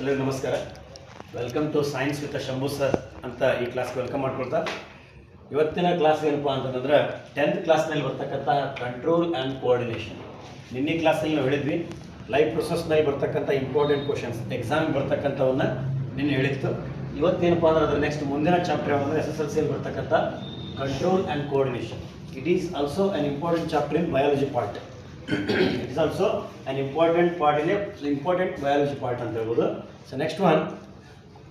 ಎಲ್ಲರಿಗೂ ನಮಸ್ಕಾರ. Welcome to science with Shambhu sir ಅಂತ ಈ ಕ್ಲಾಸ್ಗೆ ವೆಲ್ಕಮ್ ಮಾಡ್ಕೊಳ್ತಾ, ಇವತ್ತಿನ ಕ್ಲಾಸ್ ಏನಪ್ಪ ಅಂತಂದ್ರೆ 10th ಕ್ಲಾಸ್ನಲ್ಲಿ ಬರ್ತಕ್ಕಂಥ ಕಂಟ್ರೋಲ್ ಆ್ಯಂಡ್ ಕೋಆರ್ಡಿನೇಷನ್. ನಿನ್ನೆ ಕ್ಲಾಸಲ್ಲಿ ನಾವು ಹೇಳಿದ್ವಿ ಲೈಫ್ ಪ್ರೊಸೆಸ್ನಲ್ಲಿ ಬರ್ತಕ್ಕಂಥ ಇಂಪಾರ್ಟೆಂಟ್ ಕ್ವಶನ್ಸ್ ಎಕ್ಸಾಮ್ ಬರ್ತಕ್ಕಂಥವನ್ನ ನಿನ್ನೆ ಹೇಳಿತ್ತು. ಇವತ್ತೇನಪ್ಪ ಅಂದ್ರೆ ಅದರ ನೆಕ್ಸ್ಟ್ ಮುಂದಿನ ಚಾಪ್ಟರ್ ಯಾವಂದ್ರೆ SSLCಯಲ್ಲಿ ಬರ್ತಕ್ಕಂಥ control and coordination. It is also on important chapter in biology part. It is also an important part in important biology part ಅಂತ ಹೇಳ್ಬೋದು. ಸೊ ನೆಕ್ಸ್ಟ್ ಒನ್,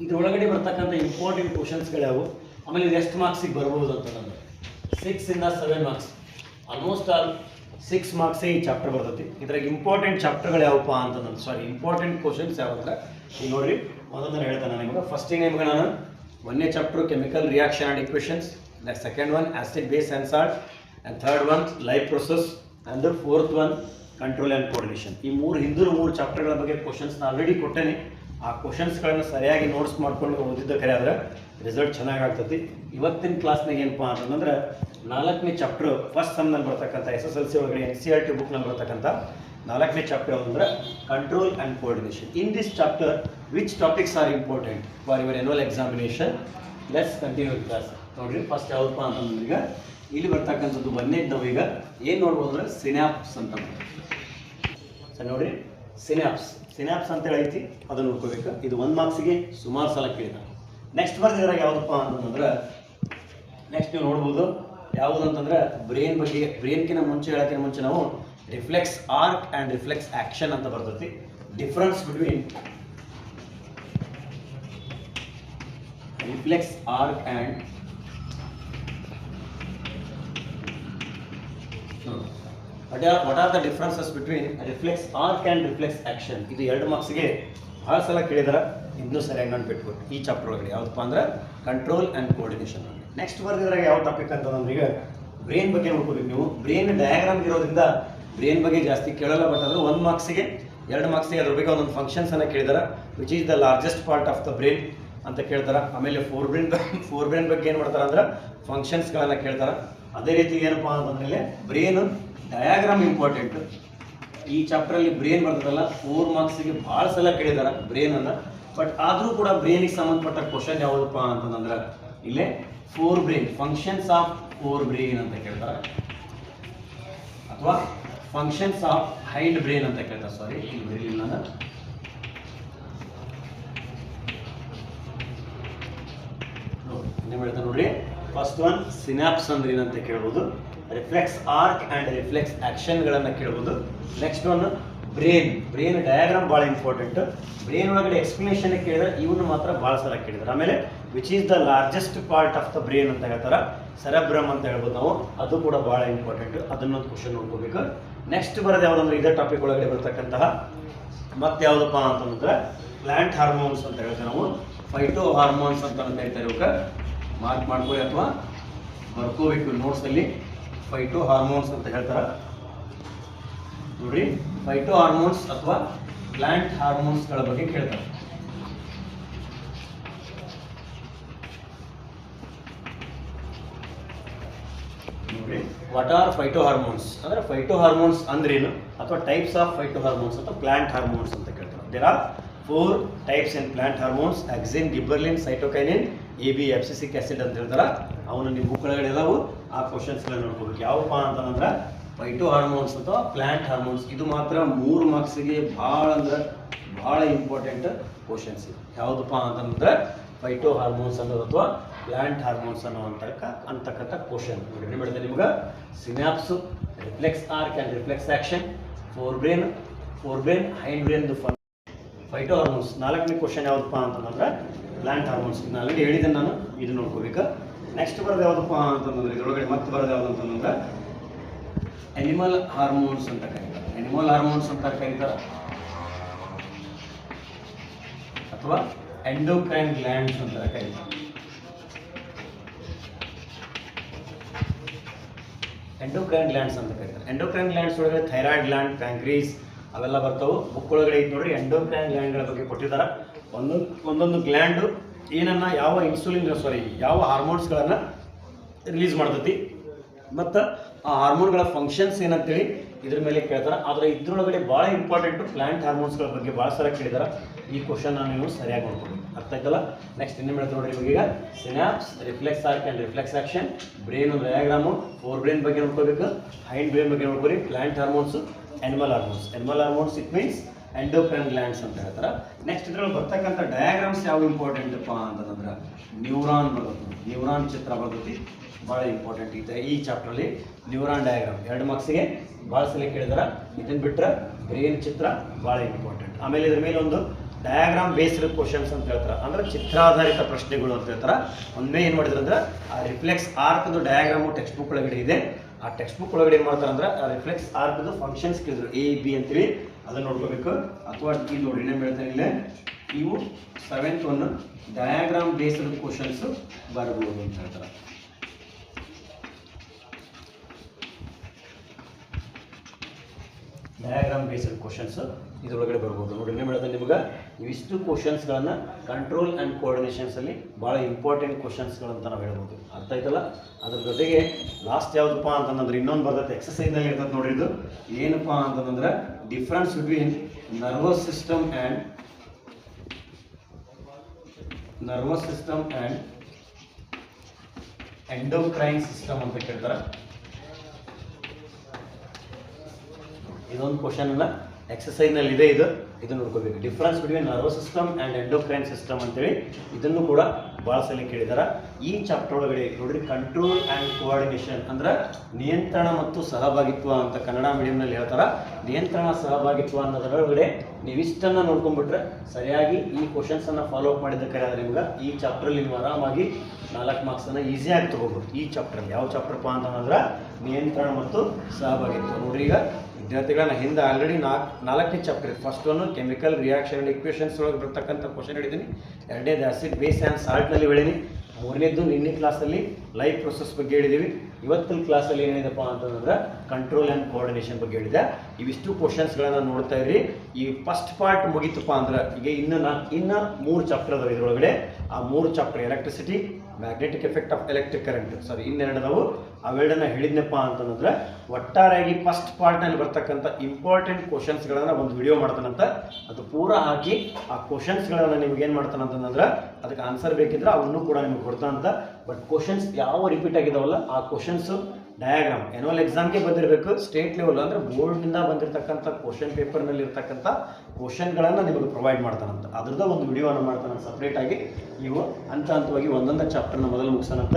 ಇದರೊಳಗಡೆ ಬರ್ತಕ್ಕಂಥ ಇಂಪಾರ್ಟೆಂಟ್ ಕ್ವಶನ್ಸ್ಗಳು ಯಾವುವು, ಆಮೇಲೆ ಇದು ಎಷ್ಟು ಮಾರ್ಕ್ಸಿಗೆ ಬರ್ಬೋದು ಅಂತಂದ್ರೆ 6 ಇಂದ 7 ಮಾರ್ಕ್ಸ್, ಆಲ್ಮೋಸ್ಟ್ ಆಲ್ 6 ಮಾರ್ಕ್ಸೇ ಈ ಚಾಪ್ಟರ್ ಬರ್ತೈತಿ. ಇದ್ರಾಗ ಇಂಪಾರ್ಟೆಂಟ್ ಚಾಪ್ಟರ್ಗಳು ಯಾವಪ್ಪ ಅಂತಂದ್ರೆ ಇಂಪಾರ್ಟೆಂಟ್ ಕ್ವಶನ್ಸ್ ಯಾವಂದ್ರೆ ಈಗ ನೋಡ್ರಿ, ಒಂದೊಂದನ್ನು ಹೇಳ್ತಾನೆ ನಿಮಗೆ. ಫಸ್ಟಿಗೆ ನಿಮ್ಗೆ ನಾನು 1ನೇ chapter chemical reaction and equations, second one acid base and salt, and third one life process, and fourth one control and coordination. ಈ ಮೂರು ಚಾಪ್ಟರ್ಗಳ ಬಗ್ಗೆ ಕ್ವಶನ್ಸ್ನ ಆಲ್ರೆಡಿ ಕೊಟ್ಟೇನೆ. ಆ ಕ್ವಶನ್ಸ್ಗಳನ್ನು ಸರಿಯಾಗಿ ನೋಟ್ಸ್ ಮಾಡ್ಕೊಂಡು ಓದಿದ್ದ ಕರೆ ಆದರೆ ರಿಸಲ್ಟ್ ಚೆನ್ನಾಗಿ ಆಗ್ತೈತಿ. ಇವತ್ತಿನ ಕ್ಲಾಸ್ನಾಗ ಏನಪ್ಪ ಅಂತಂದ್ರೆ 4ನೇ ಚಾಪ್ಟರ್ ಫಸ್ಟ್ ಸಮ್ನಲ್ಲಿ ಬರ್ತಕ್ಕಂಥ SSLC ಒಳಗಡೆ NCERT ಬುಕ್ನಲ್ಲಿ ಬರ್ತಕ್ಕಂಥ 4ನೇ ಚಾಪ್ಟರ್ ಯಾವುದಂದ್ರೆ control and coordination. In this chapter which topics are important for your annual examination? Let's continue class. ನೋಡ್ರಿ, ಫಸ್ಟ್ ಯಾವುದಪ್ಪ ಅಂತಂದ್ರೆ ಈಗ ಇಲ್ಲಿ ಬರ್ತಕ್ಕಂಥದ್ದು 1ನೇದು ನಾವು ಈಗ ಏನು ನೋಡ್ಬೋದು ಅಂದರೆ ಸಿನ್ಯಾಪ್ಸ್ ಅಂತ. ಸರಿ ನೋಡ್ರಿ, ಸಿನ್ಯಾಪ್ಸ್ ಅಂತೇಳಿ ಐತಿ, ಅದನ್ನು ನೋಡ್ಕೋಬೇಕು. ಇದು 1 ಮಾರ್ಕ್ಸಿಗೆ ಸುಮಾರು ಸಲ ಕೇಳಿದ. ನೆಕ್ಸ್ಟ್ ಬರ್ದಿದ್ರಾಗ ಯಾವುದಪ್ಪ ಅಂತಂದ್ರೆ ನೆಕ್ಸ್ಟ್ ನೀವು ನೋಡ್ಬೋದು ಯಾವುದು ಅಂತಂದ್ರೆ ಬ್ರೈನ್ ಬಗ್ಗೆ. ಬ್ರೈನ್ಕಿನ ಮುಂಚೆ ನಾವು reflex arc and reflex action ಅಂತ ಬರ್ತೈತಿ. Difference between reflex arc and what are the differences between reflex arc and reflex action? ಇದು 2 ಮಾರ್ಕ್ಸ್ಗೆ ಭಾಳ ಸಲ ಕೇಳಿದಾರೆ. ಇನ್ನೂ ಸರಿಯಾಗಿ ನೆನ್ಪಿಟ್ಬಿಟ್ಟು ಈ ಚಾಪ್ಟರ್ ಒಳಗಡೆ ಯಾವುದಪ್ಪ ಅಂದ್ರೆ ಕಂಟ್ರೋಲ್ ಆ್ಯಂಡ್ ಕೋಆರ್ಡಿನೇಷನ್. ನೆಕ್ಸ್ಟ್ ಬರ್ದಿದ್ರಾಗ ಯಾವ ಟಾಪಿಕ್ ಅಂತಂದ್ರೆ ಈಗ ಬ್ರೈನ್ ಬಗ್ಗೆ ನೋಡ್ಕೋಬೇಕು ನೀವು. ಬ್ರೈನ್ ಡಯಾಗ್ರಾಮ್ ಇರೋದ್ರಿಂದ ಬ್ರೈನ್ ಬಗ್ಗೆ ಜಾಸ್ತಿ ಕೇಳಲ್ಲ, ಬಟ್ ಅಂದ್ರೆ 1 ಮಾರ್ಕ್ಸಿಗೆ 2 ಮಾರ್ಕ್ಸಿಗೆ ಅದ್ರ ಬಗ್ಗೆ ಒಂದೊಂದು ಫಂಕ್ಷನ್ಸನ್ನು ಕೇಳಿದಾರೆ. Which is the largest part of the brain ಅಂತ ಕೇಳ್ತಾರೆ. ಆಮೇಲೆ ಫೋರ್ ಬ್ರೈನ್ ಬಗ್ಗೆ ಏನು ಮಾಡ್ತಾರೆ ಅಂದ್ರೆ ಫಂಕ್ಷನ್ಸ್ಗಳನ್ನು ಕೇಳ್ತಾರೆ. ಅದೇ ರೀತಿ ಏನಪ್ಪ ಅಂತಂದ್ರೆ ಬ್ರೈನ್ ಡಯಾಗ್ರಾಮ್ ಇಂಪಾರ್ಟೆಂಟ್. ಈ ಚಾಪ್ಟರಲ್ಲಿ ಬ್ರೈನ್ ಬರ್ತದಲ್ಲ 4 ಮಾರ್ಕ್ಸಿಗೆ ಭಾಳ ಸಲ ಕೇಳಿದಾರೆ ಬ್ರೈನನ್ನು. ಬಟ್ ಆದರೂ ಕೂಡ ಬ್ರೈನಿಗೆ ಸಂಬಂಧಪಟ್ಟ ಕ್ವಶನ್ ಯಾವುದಪ್ಪ ಅಂತಂದ್ರೆ ಇಲ್ಲೇ four brain, functions of four brain ಅಂತ ಕೇಳ್ತಾರೆ, ಅಥವಾ ಫಂಕ್ಷನ್ಸ್ ಆಫ್ ಹೈಂಡ್ ಬ್ರೈನ್ ಅಂತ ಕೇಳ್ತಾರೆ. ಸಾರಿ, ಇಲ್ಲಿ ಬರೀಲಿಲ್ಲ ನಾನು. ಹೇಳ್ತಾ ನೋಡ್ರಿ, ಫಸ್ಟ್ ಒನ್ ಸಿನ್ಯಾಪ್ಸ್ ಅಂದ್ರೆ ಏನಂತ ಕೇಳ್ಬೋದು, ರಿಫ್ಲೆಕ್ಸ್ ಆರ್ಕ್ ಆ್ಯಂಡ್ ರಿಫ್ಲೆಕ್ಸ್ ಆ್ಯಕ್ಷನ್ಗಳನ್ನು ಕೇಳ್ಬೋದು. ನೆಕ್ಸ್ಟ್ ಒನ್ ಬ್ರೈನ್ ಡಯಾಗ್ರಾಮ್ ಭಾಳ ಇಂಪಾರ್ಟೆಂಟ್. ಬ್ರೈನ್ ಒಳಗಡೆ ಎಕ್ಸ್ಪ್ಲನೇಷನ್ ಕೇಳಿದ್ರೆ ಇವನು ಮಾತ್ರ ಭಾಳ ಸಲ ಕೇಳಿದ್ದಾರೆ. ಆಮೇಲೆ which is the largest part of the brain ಅಂತ ಹೇಳ್ತಾರೆ, ಸೆರೆಬ್ರಮ್ ಅಂತ ಹೇಳ್ಬೋದು ನಾವು, ಅದು ಕೂಡ ಭಾಳ ಇಂಪಾರ್ಟೆಂಟ್. ಅದನ್ನೊಂದು ಕ್ವಶನ್ ನೋಡ್ಕೋಬೇಕು. ನೆಕ್ಸ್ಟ್ ಬರೋದು ಯಾವುದಂದ್ರೆ ಇದೇ ಟಾಪಿಕ್ ಒಳಗಡೆ ಬರ್ತಕ್ಕಂತಹ ಮತ್ತೆ ಯಾವುದಪ್ಪ ಅಂತಂದ್ರೆ ಪ್ಲಾಂಟ್ ಹಾರ್ಮೋನ್ಸ್ ಅಂತ ಹೇಳ್ತೇವೆ ನಾವು, ಫೈಟೋ ಹಾರ್ಮೋನ್ಸ್ ಅಂತ ಹೇಳ್ತಾರೆ. ಇವಕ್ಕೆ ಮಾರ್ಕ್ ಮಾಡ್ಕೊಳ್ಳಿ ಅಥವಾ ಬರ್ಕೋಬೇಕು ನೋಟ್ಸಲ್ಲಿ. ಫೈಟೋ ಹಾರ್ಮೋನ್ಸ್ ಅಂತ ಹೇಳ್ತಾರೆ ನೋಡ್ರಿ. ಫೈಟೋ ಹಾರ್ಮೋನ್ಸ್ ಅಥವಾ ಪ್ಲಾಂಟ್ ಹಾರ್ಮೋನ್ಸ್ಗಳ ಬಗ್ಗೆ ಕೇಳ್ತಾರೆ. ನೋಡ್ರಿ, ವಾಟ್ ಆರ್ ಫೈಟೋ ಹಾರ್ಮೋನ್ಸ್ ಅಂದ್ರೆ ಫೈಟೋ ಹಾರ್ಮೋನ್ಸ್ ಅಂದ್ರೇನು, ಅಥವಾ ಟೈಪ್ಸ್ ಆಫ್ ಫೈಟೋ ಹಾರ್ಮೋನ್ಸ್ ಅಥವಾ ಪ್ಲಾಂಟ್ ಹಾರ್ಮೋನ್ಸ್ ಅಂತ ಕೇಳ್ತಾರೆ. There are 4 types in plant hormones: auxin, gibberellin, cytokinin, AB, abscisic acid ಅಂತ ಹೇಳ್ತಾರೆ. ಅವನು ನಿಮ್ಮ ಬುಕ್ ಒಳಗಡೆ ಇದಾವು. ಆ ಕ್ವಶನ್ಸ್ಗಳನ್ನ ನೋಡ್ಕೋಬೇಕು. ಯಾವಪ್ಪ ಅಂತಂದ್ರೆ ಫೈಟೋ ಹಾರ್ಮೋನ್ಸ್ ಅಥವಾ ಪ್ಲಾಂಟ್ ಹಾರ್ಮೋನ್ಸ್. ಇದು ಮಾತ್ರ 3 ಮಾರ್ಕ್ಸಿಗೆ ಭಾಳ ಇಂಪಾರ್ಟೆಂಟ್ ಕ್ವಶನ್ಸ್. ಯಾವುದಪ್ಪ ಅಂತಂದ್ರೆ ಫೈಟೋ ಹಾರ್ಮೋನ್ಸ್ ಅನ್ನೋದು ಅಥವಾ ಪ್ಲಾಂಟ್ ಹಾರ್ಮೋನ್ಸ್ ಅನ್ನೋ ಅಂತಕ್ಕಂಥ ಕ್ವಶನ್. ಏನು ಮಾಡಿದೆ ನಿಮ್ಗೆ synapse, reflex arc and reflex action, fore brain, hind ಬ್ರೈನ್ದು ಫೈಟೋ ಹಾರ್ಮೋನ್ಸ್. 4ನೇ ಕ್ವಶನ್ ಯಾವುದಪ್ಪ ಅಂತಂದ್ರೆ ಪ್ಲಾಂಟ್ ಹಾರ್ಮೋನ್ಸ್. ಇದನ್ನ ಆಲ್ರೆಡಿ ಹೇಳಿದ್ದೇನೆ ನಾನು, ಇದು ನೋಡ್ಕೋಬೇಕು. ನೆಕ್ಸ್ಟ್ ಬರೋದು ಯಾವುದಪ್ಪ ಅಂತಂದ್ರೆ ಇದರೊಳಗಡೆ ಮತ್ತೆ ಬರೋದು ಯಾವುದು ಅಂತಂದ್ರೆ ಅನಿಮಲ್ ಹಾರ್ಮೋನ್ಸ್ ಅಂತ ಕರೀತಾರೆ. ಅನಿಮಲ್ ಹಾರ್ಮೋನ್ಸ್ ಅಂತ ಕರೀತಾರೆ, ಅಥವಾ ಎಂಡೋಕ್ರೈನ್ ಗ್ಲ್ಯಾಂಡ್ಸ್ ಅಂತ ಕರೀತಾರೆ. ಎಂಡೋಕ್ರೈನ್ ಗ್ಲ್ಯಾಂಡ್ಸ್ ಒಳಗಡೆ ಥೈರಾಯ್ಡ್ ಗ್ಲ್ಯಾಂಡ್, ಪ್ಯಾಂಕ್ರೀಸ್ ಅವೆಲ್ಲ ಬರ್ತಾವೆ. ಬುಕ್ ಒಳಗಡೆ ಐತೆ ನೋಡ್ರಿ, ಎಂಡೋಕ್ರೈನ್ ಗ್ಲ್ಯಾಂಡ್ಗಳ ಬಗ್ಗೆ ಕೊಟ್ಟಿದ್ದಾರೆ. ಒಂದೊಂದು ಗ್ಲ್ಯಾಂಡು ಏನನ್ನ ಯಾವ ಹಾರ್ಮೋನ್ಸ್ಗಳನ್ನು ರಿಲೀಸ್ ಮಾಡ್ತೈತಿ, ಮತ್ತು ಆ ಹಾರ್ಮೋನ್ಗಳ ಫಂಕ್ಷನ್ಸ್ ಏನಂತೇಳಿ ಇದ್ರ ಮೇಲೆ ಕೇಳ್ತಾರೆ. ಆದರೆ ಇದ್ರೊಳಗಡೆ ಭಾಳ ಇಂಪಾರ್ಟೆಂಟು ಪ್ಲಾಂಟ್ ಹಾರ್ಮೋನ್ಸ್ಗಳ ಬಗ್ಗೆ ಭಾಳ ಸಲ ಕೇಳಿದಾರೆ. ಈ ಕ್ವಶನ್ ನೀವು ಸರಿಯಾಗಿ ನೋಡ್ಕೊಬೇಕು, ಅರ್ಥ ಆಯ್ತಲ್ಲ. ನೆಕ್ಸ್ಟ್ ಇನ್ನೇನು ಹೇಳ್ತಾರೆ ನೋಡ್ರಿ ಇವಾಗ. Synapse, reflex arc and reflex action, brain diagram, fore brain ಬಗ್ಗೆ ನೋಡ್ಕೋಬೇಕು, ಹೈಂಡ್ ಬ್ರೈನ್ ಬಗ್ಗೆ ನೋಡ್ಕೊರಿ, plant hormones, animal hormones. Animal hormones it means endocrine glands ಅಂತ ಹೇಳ್ತಾರೆ. ನೆಕ್ಸ್ಟ್ ಇದ್ರಲ್ಲಿ ಬರ್ತಕ್ಕಂಥ ಡಯಾಗ್ರಾಮ್ಸ್ ಯಾವ ಇಂಪಾರ್ಟೆಂಟಪ್ಪ ಅಂತಂದ್ರೆ ನ್ಯೂರಾನ್ ಬರ್ತದೆ, ನ್ಯೂರಾನ್ ಚಿತ್ರ ಬರ್ತೈತಿ, ಭಾಳ ಇಂಪಾರ್ಟೆಂಟ್ ಇದೆ ಈ ಚಾಪ್ಟ್ರಲ್ಲಿ. ನ್ಯೂರಾನ್ ಡಯಾಗ್ರಾಮ್ 2 ಮಾರ್ಕ್ಸಿಗೆ ಭಾಳ ಸಲ ಕೇಳಿದಾರೆ. ಇದನ್ನು ಬಿಟ್ಟರೆ ಬ್ರೈನ್ ಚಿತ್ರ ಭಾಳ ಇಂಪಾರ್ಟೆಂಟ್. ಆಮೇಲೆ ಇದ್ರ ಮೇಲೆ ಒಂದು ಡಯಾಗ್ರಾಮ್ ಬೇಸ್ಡ್ ಕ್ವಶನ್ಸ್ ಅಂತ ಹೇಳ್ತಾರೆ, ಅಂದ್ರೆ ಚಿತ್ರಾಧಾರಿತ ಪ್ರಶ್ನೆಗಳು ಅಂತ ಹೇಳ್ತಾರೆ. ಒಮ್ಮೆ ಏನು ಮಾಡಿದ್ರು ಅಂದ್ರೆ ಆ ರಿಫ್ಲೆಕ್ಸ್ ಆರ್ಕ್ದು ಡಯಾಗ್ರಾಮು ಟೆಕ್ಸ್ಟ್ ಬುಕ್ ಒಳಗಡೆ ಇದೆ. ಆ ಟೆಕ್ಸ್ಟ್ ಬುಕ್ ಒಳಗಡೆ ಏನು ಮಾಡ್ತಾರೆ ಅಂದ್ರೆ ಆ ರಿಫ್ಲೆಕ್ಸ್ ಆರ್ಕ್ದು ಫಂಕ್ಷನ್ಸ್ ಕೇಳಿದ್ರು A B ಅಂತೇಳಿ, ಅದನ್ನು ನೋಡ್ಕೋಬೇಕು. ಅಥವಾ ಇಲ್ಲಿ ನೋಡಿ ಏನು ಹೇಳ್ತಾರೆ ಇಲ್ಲೇ, ಇವು 7th one diagram based questions ಬರ್ಬೋದು ಅಂತ ಹೇಳ್ತಾರೆ. ಡಯಾಗ್ರಾಮ್ ಬೇಸ್ಡ್ ಕ್ವಶನ್ಸ್ ಇದರೊಳಗಡೆ ಬರ್ಬೋದು ನೋಡಿ. ಏನು ಹೇಳ್ತಾರೆ ನಿಮ್ಗೆ ಇವಿಷ್ಟು ಕ್ವಶನ್ಸ್ಗಳನ್ನು ಕಂಟ್ರೋಲ್ ಆ್ಯಂಡ್ ಕೋಆರ್ಡಿನೇಷನ್ಸಲ್ಲಿ ಭಾಳ ಇಂಪಾರ್ಟೆಂಟ್ ಕ್ವಶನ್ಸ್ಗಳಂತ ನಾವು ಹೇಳ್ಬೋದು, ಅರ್ಥ ಆಯ್ತಲ್ಲ. ಅದ್ರ ಜೊತೆಗೆ ಲಾಸ್ಟ್ ಯಾವುದಪ್ಪ ಅಂತಂದ್ರೆ ಇನ್ನೊಂದು ಬರ್ತೈತೆ ಎಕ್ಸಸೈಸ್ನಲ್ಲಿ ಇರ್ತದೆ ನೋಡ್ರಿ. ಇದು ಏನಪ್ಪ ಅಂತಂದ್ರೆ difference between nervous system and endocrine system ಅಂತ ಕೇಳ್ತಾರೆ. ಇದೊಂದು ಕ್ವಶನ್ ಎಕ್ಸಸೈಸ್ನಲ್ಲಿ ಇದೆ. ಇದನ್ನು ನೋಡ್ಕೋಬೇಕು. Difference between nervous system and endocrine system ಅಂತೇಳಿ ಇದನ್ನು ಕೂಡ ಭಾಳ ಸಲ ಕೇಳಿದಾರೆ. ಈ ಚಾಪ್ಟರ್ ಒಳಗಡೆ ನೋಡ್ರಿ ಕಂಟ್ರೋಲ್ ಆ್ಯಂಡ್ ಕೋಆರ್ಡಿನೇಷನ್ ಅಂದ್ರೆ ನಿಯಂತ್ರಣ ಮತ್ತು ಸಹಭಾಗಿತ್ವ ಅಂತ ಕನ್ನಡ ಮೀಡಿಯಂನಲ್ಲಿ ಹೇಳ್ತಾರೆ. ನಿಯಂತ್ರಣ ಸಹಭಾಗಿತ್ವ ಅನ್ನೋದ್ರೊಳಗಡೆ ನೀವಿಷ್ಟನ್ನು ನೋಡ್ಕೊಂಡ್ಬಿಟ್ರೆ ಸರಿಯಾಗಿ ಈ ಕ್ವಶನ್ಸನ್ನು ಫಾಲೋ ಅಪ್ ಮಾಡಿದ್ದಕ್ಕೆ ನಿಮ್ಗೆ ಈ ಚಾಪ್ಟ್ರಲ್ಲಿ ನೀವು ಆರಾಮಾಗಿ 4 ಮಾರ್ಕ್ಸನ್ನು ಈಸಿಯಾಗಿ ತೊಗೋಬೋದು. ಈ ಚಾಪ್ಟ್ರಲ್ಲಿ ಯಾವ ಚಾಪ್ಟರ್ಪ್ಪ ಅಂತಂದ್ರೆ ನಿಯಂತ್ರಣ ಮತ್ತು ಸಹಭಾಗಿತ್ವ. ನೋಡ್ರಿ ಈಗ ವಿದ್ಯಾರ್ಥಿಗಳನ್ನ ಹಿಂದೆ ಆಲ್ರೆಡಿ 4ನೇ ಚಾಪ್ಟರ್ ಇದೆ. First one chemical reaction and equations ಒಳಗೆ ಬರ್ತಕ್ಕಂಥ ಕ್ವಶನ್ ಹೇಳಿದ್ದೀನಿ. 2ನೇದು ಆಸಿಡ್ ಬೇಸ್ ಆ್ಯಂಡ್ ಸಾಲ್ಟ್ನಲ್ಲಿ ಹೇಳಿದ್ದೀನಿ. 3ನೇದು ನಿನ್ನೆ ಕ್ಲಾಸಲ್ಲಿ ಲೈಫ್ ಪ್ರೊಸೆಸ್ ಬಗ್ಗೆ ಹೇಳಿದ್ದೀವಿ. ಇವತ್ತಿನ ಕ್ಲಾಸಲ್ಲಿ ಏನಿದೆಪ್ಪ ಅಂತಂದ್ರೆ ಕಂಟ್ರೋಲ್ ಆ್ಯಂಡ್ ಕೋಆರ್ಡಿನೇಷನ್ ಬಗ್ಗೆ ಹೇಳಿದೆ. ಇವಿಷ್ಟು ಕ್ವಶನ್ಸ್ಗಳನ್ನು ನೋಡ್ತಾ ಇರಿ. ಈ ಫಸ್ಟ್ ಪಾರ್ಟ್ ಮುಗಿತಪ್ಪ ಅಂದ್ರೆ ಈಗ ಇನ್ನು 3 ಚಾಪ್ಟರ್ ಅದಾವೆ ಇದರೊಳಗಡೆ. ಆ 3 chapter electricity, magnetic effect of electric current, sorry ಇನ್ನೆರಡು ಅದಾವು. ಅವೆರಡನ್ನ ಹೇಳಿದ್ನಪ್ಪ ಅಂತಂದ್ರೆ ಒಟ್ಟಾರೆಯಾಗಿ ಫಸ್ಟ್ ಪಾರ್ಟ್ನಲ್ಲಿ ಬರ್ತಕ್ಕಂಥ ಇಂಪಾರ್ಟೆಂಟ್ ಕ್ವಶನ್ಸ್ಗಳನ್ನು ಒಂದು ವಿಡಿಯೋ ಮಾಡ್ತಾನಂತ. ಅದು ಪೂರಾ ಹಾಕಿ ಆ ಕ್ವಶನ್ಸ್ಗಳನ್ನು ನಿಮ್ಗೆ ಏನು ಮಾಡ್ತಾನಂತಂದ್ರೆ ಅದಕ್ಕೆ ಆನ್ಸರ್ ಬೇಕಿದ್ರೆ ಅವನ್ನೂ ಕೂಡ ನಿಮ್ಗೆ ಕೊಡ್ತಾನಂತ. ಬಟ್ ಕ್ವಶನ್ಸ್ ಯಾವ ರಿಪೀಟ್ ಆಗಿದಾವಲ್ಲ ಆ ಕ್ವಶನ್ಸು ಡಯಾಗ್ರಾಮ್ ಎನ್ಯುವಲ್ ಎಕ್ಸಾಮ್ಗೆ ಬಂದಿರಬೇಕು. ಸ್ಟೇಟ್ ಲೆವೆಲ್ ಅಂದರೆ ಬೋರ್ಡ್ನಿಂದ ಬಂದಿರತಕ್ಕಂಥ ಕ್ವಶನ್ ಪೇಪರ್ನಲ್ಲಿ ಇರ್ತಕ್ಕಂಥ ಕ್ವಶನ್ಗಳನ್ನು ನಿಮಗೆ ಪ್ರೊವೈಡ್ ಮಾಡ್ತಾನಂತ. ಅದ್ರದ್ದು ಒಂದು ವಿಡಿಯೋನ ಮಾಡ್ತಾನಂತ ಸಪ್ರೇಟಾಗಿ. ಇವು ಹಂತವಾಗಿ ಒಂದೊಂದು ಚಾಪ್ಟರ್ನ ಮೊದಲು ಮುಗಿಸೋಣಂತ.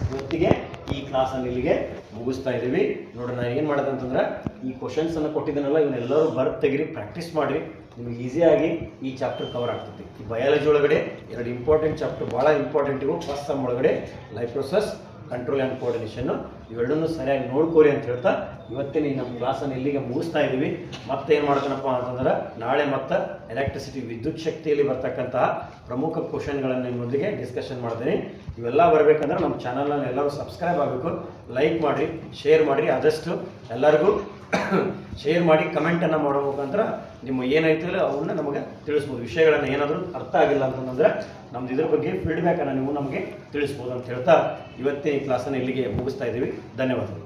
ಇವತ್ತಿಗೆ ಈ ಕ್ಲಾಸನ್ನು ಇಲ್ಲಿಗೆ ಮುಗಿಸ್ತಾ ಇದ್ದೀವಿ. ನೋಡ್ರಿ ನಾನು ಏನು ಮಾಡೋದು ಅಂತಂದ್ರೆ ಈ ಕ್ವಶನ್ಸನ್ನು ಕೊಟ್ಟಿದ್ದೀನಲ್ಲ ಇವನ್ನೆಲ್ಲರೂ ಬರ್ದು ತೆಗಿರಿ, ಪ್ರಾಕ್ಟೀಸ್ ಮಾಡಿರಿ. ನಿಮಗೆ ಈಸಿಯಾಗಿ ಈ ಚಾಪ್ಟರ್ ಕವರ್ ಆಗ್ತದೆ. ಈ ಬಯಾಲಜಿ ಒಳಗಡೆ 2 ಇಂಪಾರ್ಟೆಂಟ್ ಚಾಪ್ಟರ್ ಭಾಳ ಇಂಪಾರ್ಟೆಂಟ್ ಇವು. ಫಸ್ಟ್ ಸಮ್ ಒಳಗಡೆ life process, control and coordination, ಇವೆರಡನ್ನೂ ಸರಿಯಾಗಿ ನೋಡ್ಕೋರಿ ಅಂತ ಹೇಳ್ತಾ ಇವತ್ತಿನ ನಮ್ಮ ಕ್ಲಾಸನ್ನು ಇಲ್ಲಿಗೆ ಮುಗಿಸ್ತಾ ಇದ್ದೀವಿ. ಮತ್ತೆ ಏನು ಮಾಡ್ತಾನಪ್ಪ ಅಂತಂದ್ರೆ ನಾಳೆ ಮತ್ತೆ ಎಲೆಕ್ಟ್ರಿಸಿಟಿ ವಿದ್ಯುತ್ ಶಕ್ತಿಯಲ್ಲಿ ಬರ್ತಕ್ಕಂತಹ ಪ್ರಮುಖ ಕ್ವಶನ್ಗಳನ್ನು ನಿಮ್ಮೊಂದಿಗೆ ಡಿಸ್ಕಷನ್ ಮಾಡ್ತೀನಿ. ಇವೆಲ್ಲ ಬರಬೇಕಂದ್ರೆ ನಮ್ಮ ಚಾನಲನ್ನು ಎಲ್ಲರೂ ಸಬ್ಸ್ಕ್ರೈಬ್ ಆಗಬೇಕು, ಲೈಕ್ ಮಾಡಿರಿ, ಶೇರ್ ಮಾಡಿರಿ. ಆದಷ್ಟು ಎಲ್ಲರಿಗೂ ಶೇರ್ ಮಾಡಿ ಕಮೆಂಟನ್ನು ಮಾಡೋ ಮುಖಾಂತರ ನಿಮ್ಮ ಏನೈತಿಲ್ಲ ಅವನ್ನ ನಮಗೆ ತಿಳಿಸ್ಬೋದು. ವಿಷಯಗಳನ್ನು ಏನಾದರೂ ಅರ್ಥ ಆಗಿಲ್ಲ ಅಂತಂದರೆ ನಮ್ದು ಇದ್ರ ಬಗ್ಗೆ ಫೀಡ್ಬ್ಯಾಕನ್ನು ನೀವು ನಮಗೆ ತಿಳಿಸ್ಬೋದು ಅಂತ ಹೇಳ್ತಾ ಇವತ್ತಿನ ಈ ಕ್ಲಾಸನ್ನು ಇಲ್ಲಿಗೆ ಮುಗಿಸ್ತಾ ಇದ್ದೀವಿ. ಧನ್ಯವಾದಗಳು.